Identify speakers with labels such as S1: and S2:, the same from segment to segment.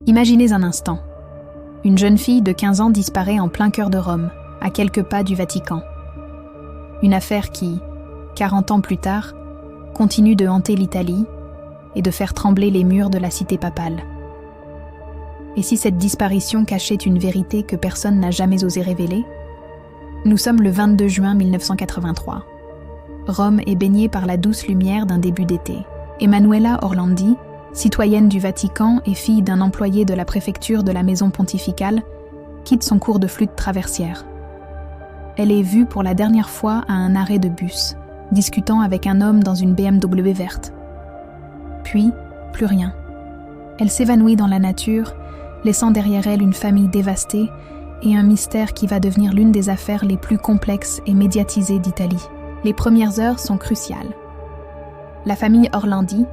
S1: Imaginez un instant. Une jeune fille de 15 ans disparaît en plein cœur de Rome, à quelques pas du Vatican. Une affaire qui, 40 ans plus tard, continue de hanter l'Italie et de faire trembler les murs de la cité papale. Et si cette disparition cachait une vérité que personne n'a jamais osé révéler? Nous sommes le 22 juin 1983. Rome est baignée par la douce lumière d'un début d'été. Emanuela Orlandi, citoyenne du Vatican et fille d'un employé de la préfecture de la maison pontificale, quitte son cours de flûte traversière. Elle est vue pour la dernière fois à un arrêt de bus, discutant avec un homme dans une BMW verte. Puis, plus rien. Elle s'évanouit dans la nature, laissant derrière elle une famille dévastée et un mystère qui va devenir l'une des affaires les plus complexes et médiatisées d'Italie. Les premières heures sont cruciales. La famille Orlandi,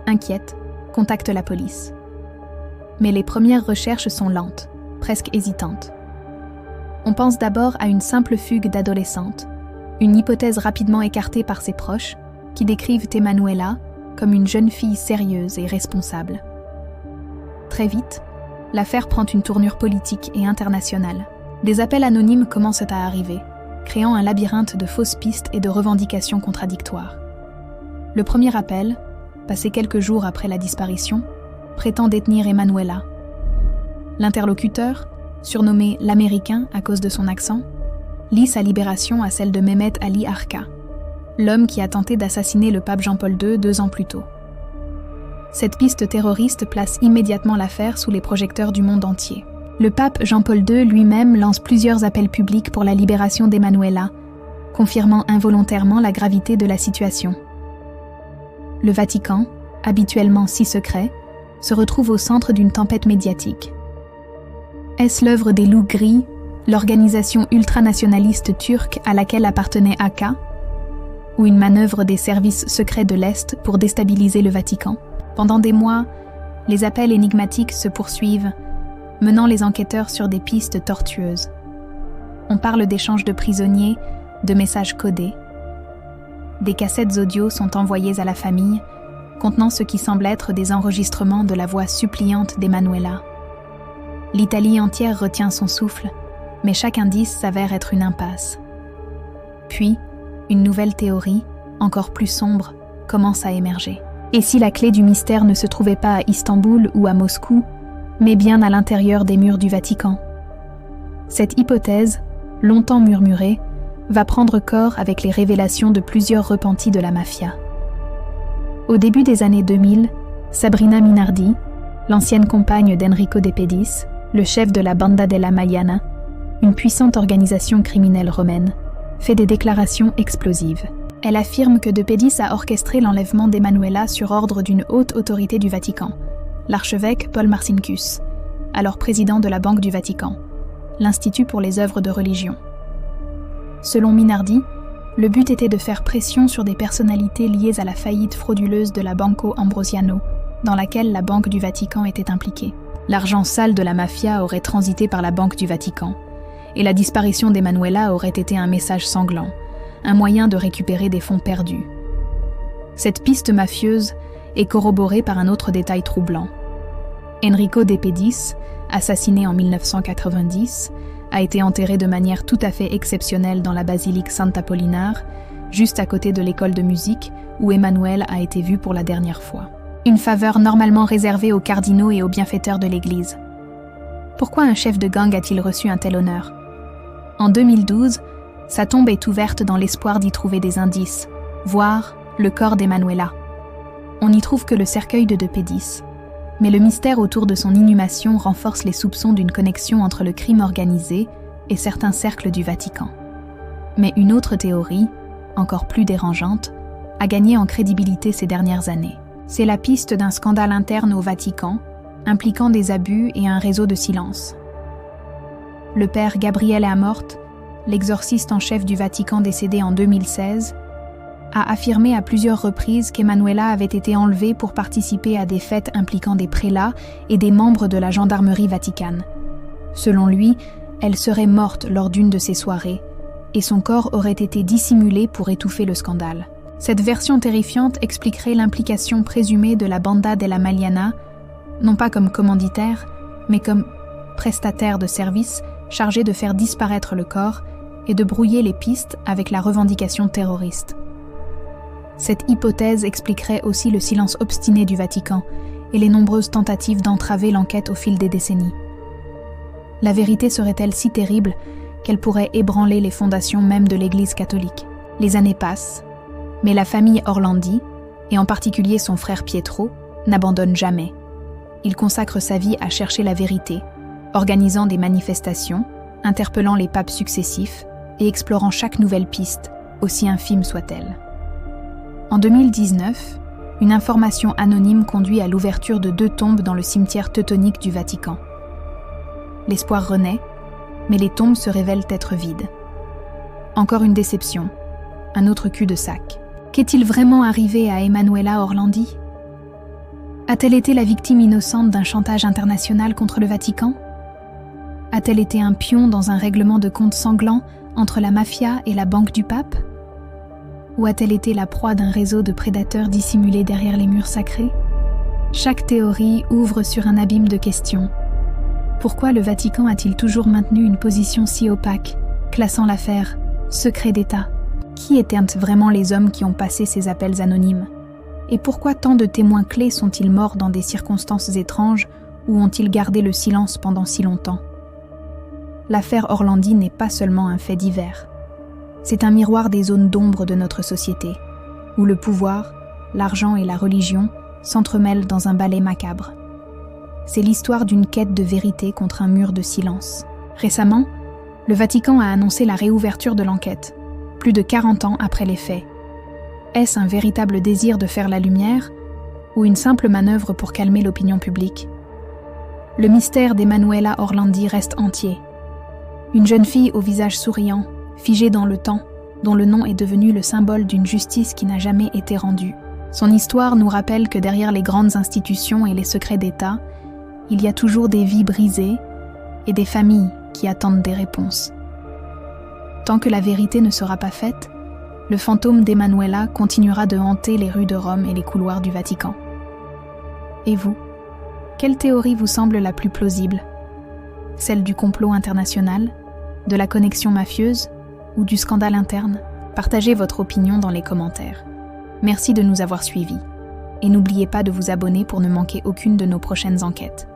S1: inquiète, contacte la police. Mais les premières recherches sont lentes, presque hésitantes. On pense d'abord à une simple fugue d'adolescente, une hypothèse rapidement écartée par ses proches, qui décrivent Emanuela comme une jeune fille sérieuse et responsable. Très vite, l'affaire prend une tournure politique et internationale. Des appels anonymes commencent à arriver, créant un labyrinthe de fausses pistes et de revendications contradictoires. Le premier appel, passé quelques jours après la disparition, prétend détenir Emanuela. L'interlocuteur, surnommé l'Américain à cause de son accent, lie sa libération à celle de Mehmet Ali Arka, l'homme qui a tenté d'assassiner le pape Jean-Paul II 2 ans plus tôt. Cette piste terroriste place immédiatement l'affaire sous les projecteurs du monde entier. Le pape Jean-Paul II lui-même lance plusieurs appels publics pour la libération d'Emanuela, confirmant involontairement la gravité de la situation. Le Vatican, habituellement si secret, se retrouve au centre d'une tempête médiatique. Est-ce l'œuvre des loups gris, l'organisation ultranationaliste turque à laquelle appartenait Aka, ou une manœuvre des services secrets de l'Est pour déstabiliser le Vatican? Pendant des mois, les appels énigmatiques se poursuivent, menant les enquêteurs sur des pistes tortueuses. On parle d'échanges de prisonniers, de messages codés. Des cassettes audio sont envoyées à la famille, contenant ce qui semble être des enregistrements de la voix suppliante d'Emanuela. L'Italie entière retient son souffle, mais chaque indice s'avère être une impasse. Puis, une nouvelle théorie, encore plus sombre, commence à émerger. Et si la clé du mystère ne se trouvait pas à Istanbul ou à Moscou, mais bien à l'intérieur des murs du Vatican? Cette hypothèse, longtemps murmurée, va prendre corps avec les révélations de plusieurs repentis de la mafia. Au début des années 2000, Sabrina Minardi, l'ancienne compagne d'Enrico De Pedis, le chef de la Banda della Maiana, une puissante organisation criminelle romaine, fait des déclarations explosives. Elle affirme que De Pedis a orchestré l'enlèvement d'Emanuela sur ordre d'une haute autorité du Vatican, l'archevêque Paul Marcinkus, alors président de la Banque du Vatican, l'Institut pour les œuvres de religion. Selon Minardi, le but était de faire pression sur des personnalités liées à la faillite frauduleuse de la Banco Ambrosiano, dans laquelle la Banque du Vatican était impliquée. L'argent sale de la mafia aurait transité par la Banque du Vatican, et la disparition d'Emanuela aurait été un message sanglant, un moyen de récupérer des fonds perdus. Cette piste mafieuse est corroborée par un autre détail troublant. Enrico De Pedis, assassiné en 1990, a été enterré de manière tout à fait exceptionnelle dans la basilique Sant'Apollinare, juste à côté de l'école de musique où Emmanuel a été vu pour la dernière fois. Une faveur normalement réservée aux cardinaux et aux bienfaiteurs de l'Église. Pourquoi un chef de gang a-t-il reçu un tel honneur? En 2012, sa tombe est ouverte dans l'espoir d'y trouver des indices, voire le corps d'Emanuela. On n'y trouve que le cercueil de Pedis, mais le mystère autour de son inhumation renforce les soupçons d'une connexion entre le crime organisé et certains cercles du Vatican. Mais une autre théorie, encore plus dérangeante, a gagné en crédibilité ces dernières années. C'est la piste d'un scandale interne au Vatican, impliquant des abus et un réseau de silence. Le père Gabriele Amorth, l'exorciste en chef du Vatican décédé en 2016, a affirmé à plusieurs reprises qu'Emanuela avait été enlevée pour participer à des fêtes impliquant des prélats et des membres de la gendarmerie vaticane. Selon lui, elle serait morte lors d'une de ces soirées, et son corps aurait été dissimulé pour étouffer le scandale. Cette version terrifiante expliquerait l'implication présumée de la Banda della Maiana, non pas comme commanditaire, mais comme prestataire de services chargé de faire disparaître le corps et de brouiller les pistes avec la revendication terroriste. Cette hypothèse expliquerait aussi le silence obstiné du Vatican et les nombreuses tentatives d'entraver l'enquête au fil des décennies. La vérité serait-elle si terrible qu'elle pourrait ébranler les fondations même de l'Église catholique? Les années passent, mais la famille Orlandi, et en particulier son frère Pietro, n'abandonne jamais. Il consacre sa vie à chercher la vérité, organisant des manifestations, interpellant les papes successifs et explorant chaque nouvelle piste, aussi infime soit-elle. En 2019, une information anonyme conduit à l'ouverture de 2 tombes dans le cimetière teutonique du Vatican. L'espoir renaît, mais les tombes se révèlent être vides. Encore une déception, un autre cul-de-sac. Qu'est-il vraiment arrivé à Emanuela Orlandi? A-t-elle été la victime innocente d'un chantage international contre le Vatican? A-t-elle été un pion dans un règlement de compte sanglant entre la mafia et la banque du pape? Ou a-t-elle été la proie d'un réseau de prédateurs dissimulés derrière les murs sacrés? Chaque théorie ouvre sur un abîme de questions. Pourquoi le Vatican a-t-il toujours maintenu une position si opaque, classant l'affaire « secret d'État » ? Qui étaient vraiment les hommes qui ont passé ces appels anonymes? Et pourquoi tant de témoins clés sont-ils morts dans des circonstances étranges ou ont-ils gardé le silence pendant si longtemps? L'affaire Orlandi n'est pas seulement un fait divers. C'est un miroir des zones d'ombre de notre société, où le pouvoir, l'argent et la religion s'entremêlent dans un ballet macabre. C'est l'histoire d'une quête de vérité contre un mur de silence. Récemment, le Vatican a annoncé la réouverture de l'enquête, plus de 40 ans après les faits. Est-ce un véritable désir de faire la lumière ou une simple manœuvre pour calmer l'opinion publique? Le mystère d'Emanuela Orlandi reste entier. Une jeune fille au visage souriant, figée dans le temps, dont le nom est devenu le symbole d'une justice qui n'a jamais été rendue. Son histoire nous rappelle que derrière les grandes institutions et les secrets d'État, il y a toujours des vies brisées et des familles qui attendent des réponses. Tant que la vérité ne sera pas faite, le fantôme d'Emanuela continuera de hanter les rues de Rome et les couloirs du Vatican. Et vous, quelle théorie vous semble la plus plausible? Celle du complot international, de la connexion mafieuse ou du scandale interne? Partagez votre opinion dans les commentaires. Merci de nous avoir suivis. Et n'oubliez pas de vous abonner pour ne manquer aucune de nos prochaines enquêtes.